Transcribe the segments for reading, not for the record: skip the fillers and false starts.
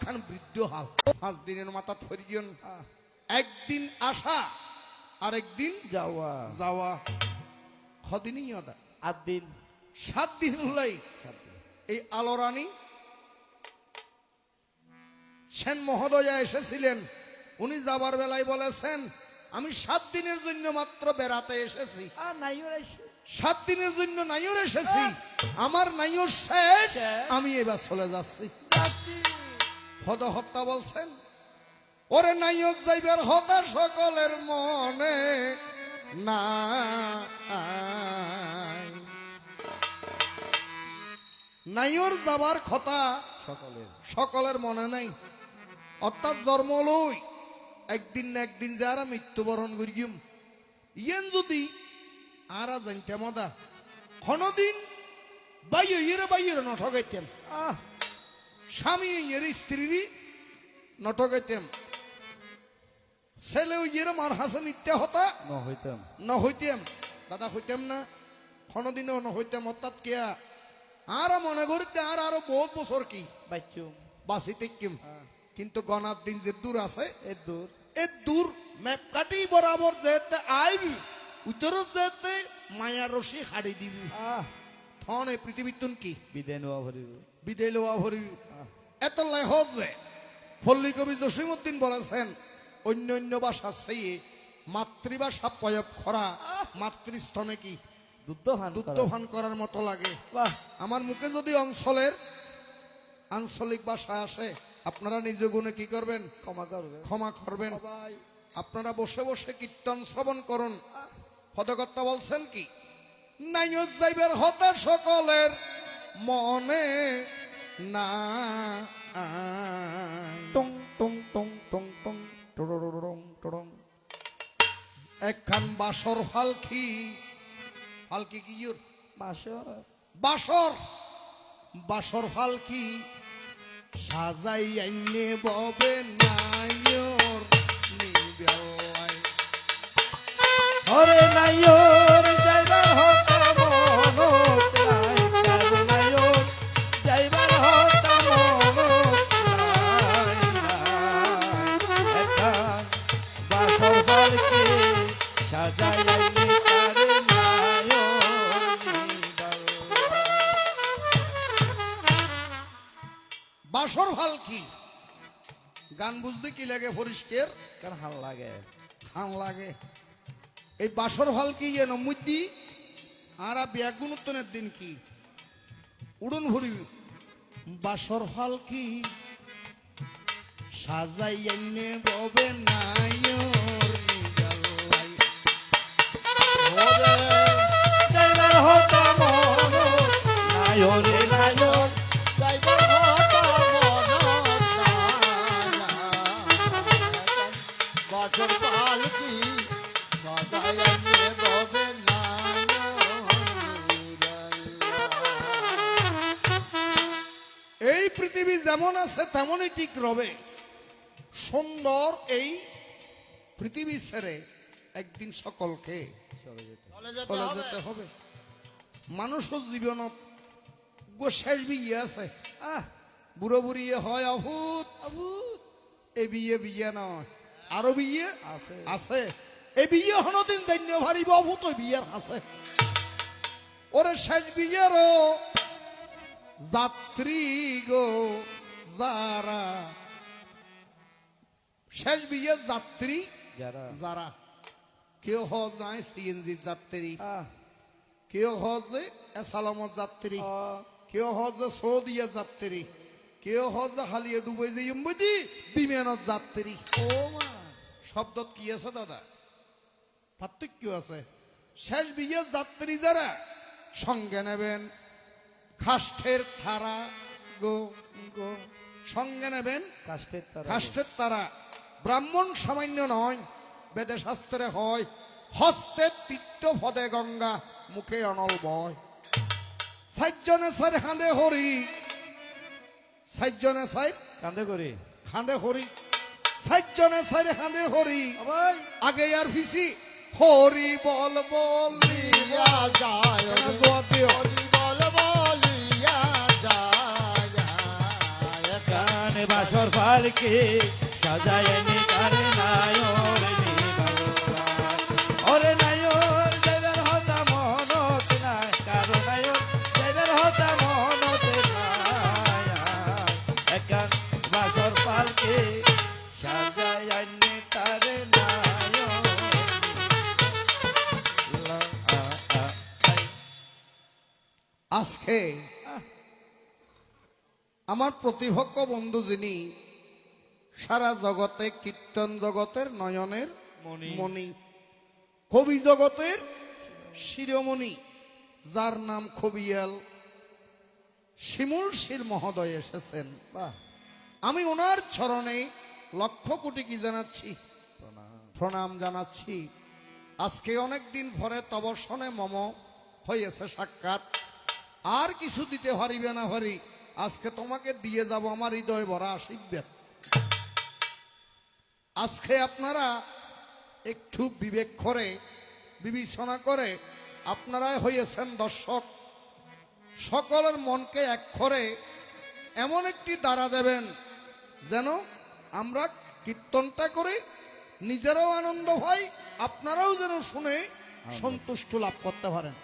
খান বৃদ্ধ হাল 5 দিনের মাথাত ফরিয়ন একদিন আসা আরেকদিন যাওয়া যাওয়া কদিনই আদা 8 দিন 7 দিন হলাই এই আলোরানী সেন মহোদয় এসেছিলেন উনি যাবার বেলায় বলেছেন আমি 7 দিনের জন্য মাত্র বেড়াতে এসেছি নাইও রাইছে 7 দিনের জন্য নাইয়র এসেছি আমার নাইয়র শেষ আমি এবার চলে যাচ্ছি হদ হত্যা বলছেন ওরে নাইয়র যাইবার হতা সকলের মনে না নাইয়র যাবার কথা সকলের মনে নাই অর্থাৎ জন্ম লই একদিন না একদিন যারা মৃত্যুবরণ করিম ইয়েন যদি আরা জানতাম দা কোনদিন বাইরে নঠগাইতেন স্বামী ইয়ের স্ত্রী নঠগাইতেম ছেলে ইয়ের মার হাসে মিথ্যা হতা ন হইতাম দাদা হইতাম না কোনদিনও ন হইতাম অর্থাৎ কেয়া আর মনে করিতে আর আরো বহুত বছর কি বাঁচিতে কিম কিন্তু গনার দিন যে দূর আছে এ দূর ম্যাপ কাটি বরাবর যেতে আইবি উত্তরত যেতে মায়া রশি হাড়ি দিবি থন এই পৃথিবীর তুন কি বিদায় লওয়া ভরিবি এত লাই হজে ফল্লি কবি জসিমউদ্দিন বলেছেন অন্য অন্য ভাষা সেই মাতৃভাষা প্রয়োগ করা মাতৃস্তনে কি দুগ্ধপান করার মতো লাগে আমার মুখে যদি আঞ্চলিক ভাষা আসে আপনারা নিজ গুণে কি করবেন ক্ষমা করবেন আপনারা বসে বসে কীর্তন শ্রবণ করুন পদকর্তা বলছেন কি নাইয়র যাইবার হতা সকলের মনে না টং টং টং টং টং টরররং টরং একখান বাসর ফালকি কি ইউর বাসর ফালকি সাজাই আইনে ববে নাইয়র নিবেলায় ওরে নাইয়র যাইবার হতা মনত নাই কারো নাইয়র যাইবার হতা মনত নাই একখান বাসর ফালকি সাজাই আইনে কারে নাইয়র বাসর ফালকি গান বুঝতে কি লাগে পরিষ্কার কার হাল লাগে এই বাসর ফালকি এ নমুদ্দি আর ব্যাগুণোত্তনের দিন কি উড়ন ভরি বাসর ফালকি সাজাই এনে ববে নাইয়র নিগালাই ওরে যাইবার হতা মনত নাই ওরে নাইয়র যাইবার হতা মনত নাই বাসর পালকি সাজাই আইনে ববে এই পৃথিবী যেমন আছে তেমনই ঠিক রবে সুন্দর এই পৃথিবী ছেড়ে একদিন সকলকে চলে যেতে হবে মানুষের জীবনত শেষ বিয়ে আছে বুড়ো বুড়ি হয় অভূত এই বিয়ে নয় আরো বিয়ে আছে এই বিয়ে হনদিন দৈন্য ভারিব অভূত বিয়ের আছে ওরে শেষ বিয়েরও যাত্রী গো যারা শেষ বিয়ের যাত্রী যারা কেউ হজ নাই সিএনজি যাত্রী কেউ হজে এসালামত যাত্রী কেউ হজে সৌদিয়া যাত্রী কেউ হজে হালিয়ে ডুবে যাই বুঝি বিমানত যাত্রী শব্দত কি আছে দাদা পার্থক্য আছে শেষ বিয়ের যাত্রী যারা সঙ্গে নেবেন কাষ্ঠের থারা গো সঙ্গে নেবেন কাষ্ঠের তারা ব্রাহ্মণ সামান্য নয় বেদে শাস্ত্রে হয় হস্তে তিক্ত ফদে গঙ্গা মুখে অনল বয় সাইজনে সার খাঁদে হরি সাইজনে সাই কান্দে করি খাঁদে হরি সাইজনে সাইরে খাঁদে হরি আগে আর ফিসি হরি বল বলিয়া যায় হরি বল বলিয়া যায় কানে বাসর বাসর পালকি সাজায় নি তারে নায়র নিবার প্রাণ। ওরে নায়র যাইবার হতা মনত নাই, কারো নায়র যাইবার হতা মনত নাই। একান বাসর পালকি সাজায় নি তারে নায়র আজকে আমার প্রতিপক্ষ বন্ধু যিনি সারা জগতে কীর্তন জগতের নয়নের মণি। মণি, কবি জগতের শিরোমণি, যার নাম কবিয়াল শিমুল শির মহোদয় এসেছেন। বাহ, আমি ওনার চরণে লক্ষ কোটি কি জানাচ্ছি, প্রণাম। প্রণাম জানাচ্ছি। আজকে অনেক দিন পরে তবসনে মম হয়েছে সাক্ষাৎ। আর কিছু দিতে পারিবে না পারি, আজকে তোমাকে দিয়ে যাব আমার হৃদয় ভরা আশীর্বাদ। আজকে আপনারা একটু বিবেক করে বিবেচনা করে আপনারাই হয়েছেন দর্শক, সকলের মনকে এক করে এমন একটি দ্বারা দেবেন যেন আমরা কীর্তনটা করে নিজেরাও আনন্দ হয়, আপনারাও যেন শুনে সন্তুষ্ট লাভ করতে পারেন।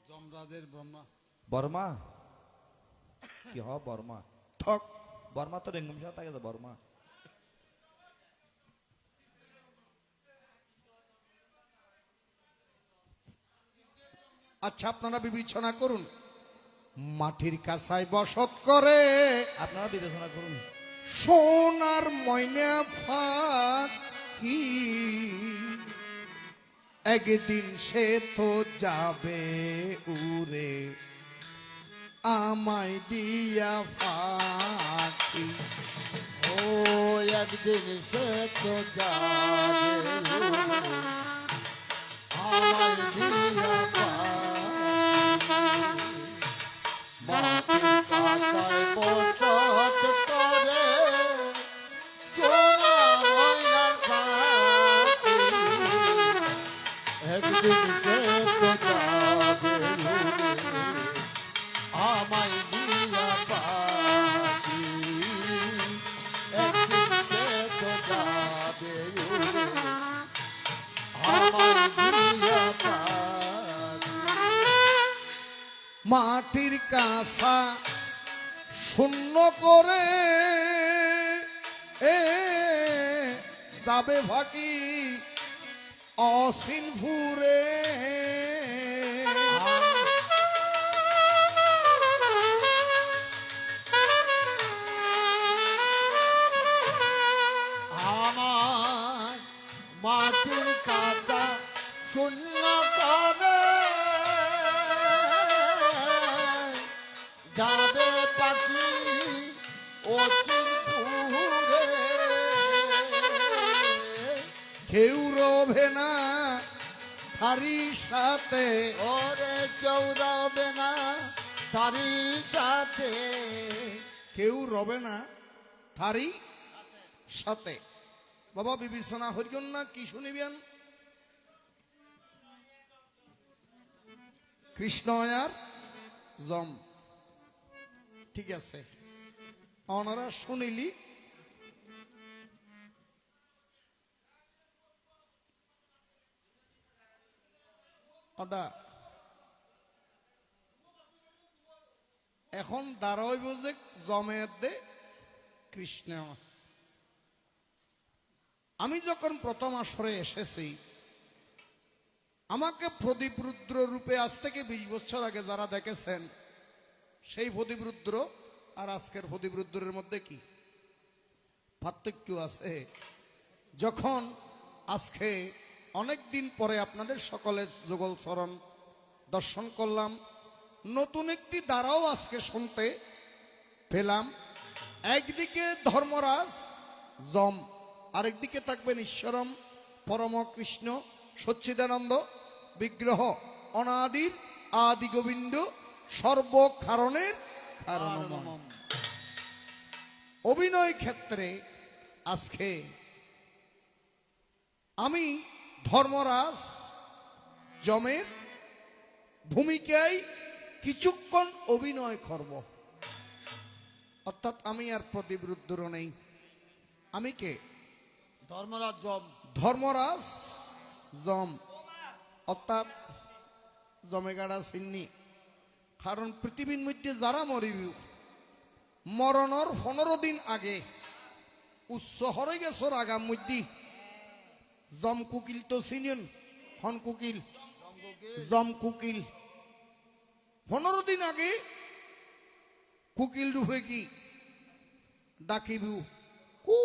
যমরাজের ব্রহ্মা বর্মা কি হ বর্মা, ঠক বর্মা তো রেঙ্গুম সাথে থাকে তো বর্মা। আচ্ছা, আপনারা বিবেচনা করুন। মাটির কাছায় বসত করে আপনারা বিবেচনা করুন। সোনার ময়না ফাঁকি, একদিন সে তো যাবে উড়ে আমায় দিয়া ফাঁকি। ও একদিন সে তো যাবে আমার দিয়া মাটির কাটায় বসত করে সোনা ময়নার পাখি। একদিন সে তো যাবে আমায় দিয়া পাখি। একদিন সে তো যাবে আমায় দিয়া পাখি। মাটির কাঁসা শূন্য করে যাবে ফাঁকি অসীন ভুরে। আমার মাটির কাটা শূন্য করে যাবে পাখি অচিন পুরে। কেউ রবে না হারির সাথে, ওরে কেউ রবে না তারি সাথে। কেউ রবে না থারি সাথে। বাবা বিবেচনা হরিজন না কি শুনিবেন? কৃষ্ণ আর জম, ঠিক আছে, ওনারা শুনিলি। আদা এখন দাঁড়াইব যে জমের দে কৃষ্ণ। আমি যখন প্রথম আসরে এসেছি, আমাকে প্রদীপ রুদ্র রূপে আজ থেকে 20 বছর আগে যারা দেখেছেন, সেই প্রদীপ রুদ্র আর আজকের প্রদীপ রুদ্রের মধ্যে কি পার্থক্য আছে? যখন আজকে অনেক দিন পরে আপনাদের সকলের যুগল চরণ দর্শন করলাম, নতুন একটি দ্বারাও আজকে শুনতে পেলাম। একদিকে ধর্মরাজ যম, আরেকদিকে থাকবেন ঈশ্বরম পরম কৃষ্ণ সচ্চিদানন্দ বিগ্রহ, অনাদির আদি গোবিন্দ সর্বকারণের কারণময়। অভিনয় ক্ষেত্রে আজকে আমি ধর্মরাজ যমের ভূমিকায় কিছুক্ষণ অভিনয় করব, অর্থাৎ আমি আর প্রতিবিরুদ্ধ নেই। আমি কে? ধর্মরাজ জম। ধর্মরাজ জম, অর্থাৎ জমেগাড়া চিন্নি। কারণ পৃথিবীর মধ্যে যারা মরিব মরণর 15 দিন আগে উচ্চ হরে গেছর আগাম মধ্যে জম কুকিল তো চিনেন, হন কুকিল, জম কুকিল 15 দিন আগে কুকিল রূপে কি ডাকিব, কু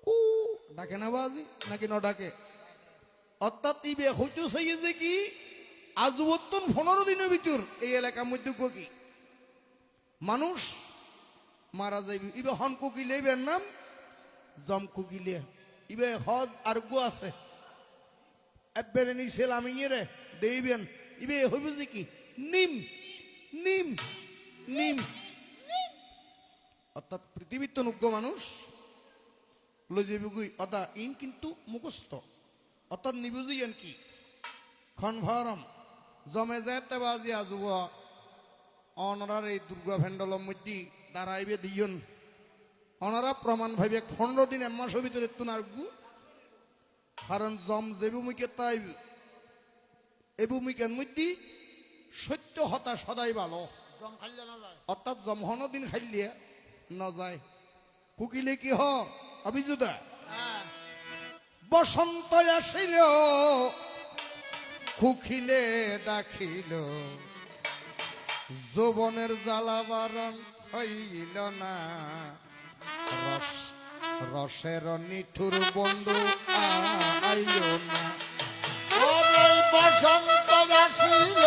কু ডাকে না বাজি নাকি ন ডাকে? অর্থাৎ ইবে হইতো সেই যে কি আজবর্তন 15 দিনের ভিতর এই এলাকার মধ্যে কি মানুষ মারা যাইবে। ইবে হন কুকিলে ইবের নাম জম কুকিলে। ইবে হজ আর গো আছে একবারে নিছিল আমি রে দেইবেন। ইবে হইব যে কি নিম নিম নিম, অর্থাৎ পৃথিবীর তো নুগ্য মানুষ লই যাইব গুই অদা ইন কিন্তু মুখস্থ, অর্থাৎ নিবুঝিয়েন কি কনফার্ম জমে যেতে বাজি আজুব অনরার এই দুর্গা ভেন্ডলম মধ্যে দাঁড়াইবে দিয়ন অনারা প্রমাণ ভাইবে 15 দিন এক মাসের ভিতরে তুনার গু। কারণ জম যে ভূমিকে তাই এই ভূমিকার মধ্যে সত্য হতা সদাই ভালো, জম খাইলে না যায়। অর্থাৎ জমহন দিন খাইলে না যায়। কুকিলে কি হ অভিযুদা হ্যাঁ। বসন্ত আসিল কুকিলে ডাকিল, যৌবনের জ্বালা বারণ হইল না, রসের নিঠুর বন্ধু আইল না। ওরে বসন্ত আসিল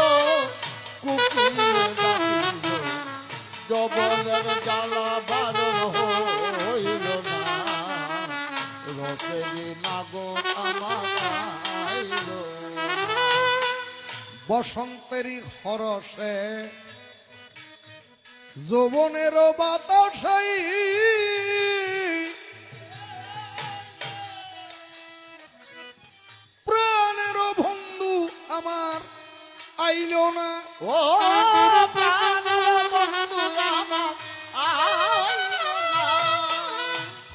কুকিল ডাকিল, যৌবনের জ্বালা বারণ হইল না, রসেরি নাগর আমার আইল না। বসন্তেরই হরসে যৌবনের বাতাসাই প্রাণের বন্ধু আমার আইল না। ও প্রাণের বন্ধু আমার আইল না।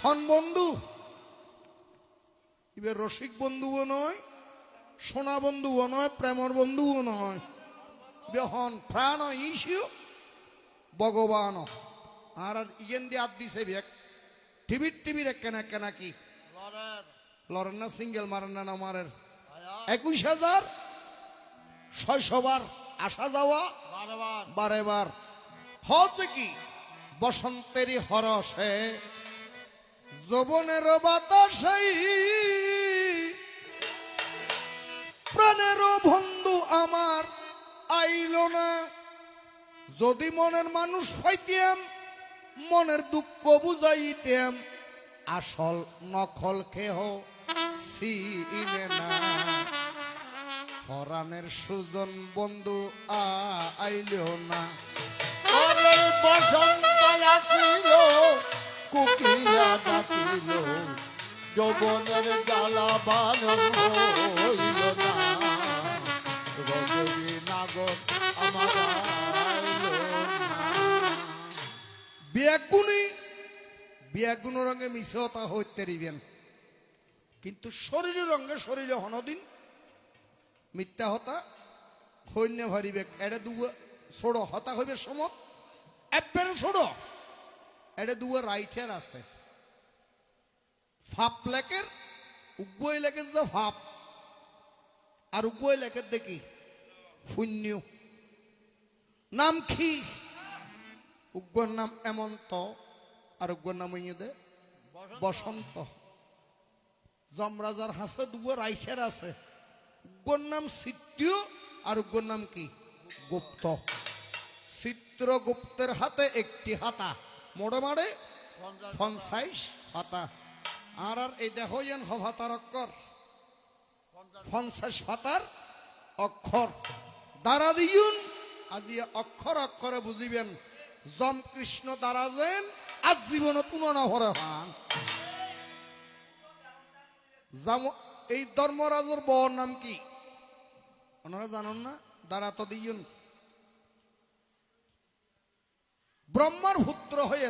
হন বন্ধু এবার রসিক বন্ধুও নয়, সোনা বন্ধুও নয়, প্রেমর বন্ধুও নয়, হন প্রাণ ইস্যু ভগবান। আর ইয়েন দিয়ে আদ দিছে বেক টিভির কেনা কেনা কি লরের লরেন না সিঙ্গেল মারেন না মারের আয়া 21,600 বার আসা যাওয়া বারবার বারে বার। হচ্ছে কি বসন্তেরই হরসে যৌবনের বাতাসাই প্রাণের বন্ধু আমার আইল না। যদি মনের মানুষ পাইতাম মনের দুঃখ বুঝাইতাম, আসল নকল কেহ চিনে না। পরাণের সুজন বন্ধু আইল না। ওরে বসন্ত আসিল কুকিলা ডাকিল, যৌবনের জ্বালা বারণ হইল না, রসেরি নাগর আমার আইল না। বিয়াগুণ রঙে মিশতা হইতে দিবেন, কিন্তু শরীরের রঙে শরীরে হনদিন মিথ্যা হতা সৈন্য ভারিবে। এড়ে দুয়া ছোড়ো হতা হইবে সমত একবারে ছোড়ো। এড়ে দুয়া রাইটের আছে ফাপ লেকের উগ্বই লেকের যে ফাপ আর উগ্বই লেকের দেখি শূন্য নাম কি উগ্রর নাম এমন্ত আর উগ্রর নাম দে বসন্ত। যমরাজার হাসে দুয়া রাইটের আছে, উগ্রর নাম চিত্র আর উগ্রর নাম কি গুপ্ত। চিত্রগুপ্তের হাতে একটি হাতা মোড়ে মারে 50 হাতা। আর এই দেখো যেন হাতার অক্ষর 50 হাতার অক্ষর দ্বারা দিউন। আজি অক্ষর অক্ষরে বুঝিবেন যম কৃষ্ণ দ্বারা যেন আজ জীবনত তুলনা ভরে হান। এই ধর্মরাজের বর নাম কি ওনারা জানেন না? দ্বারা তো দিউন ব্রহ্মার পুত্র হয়ে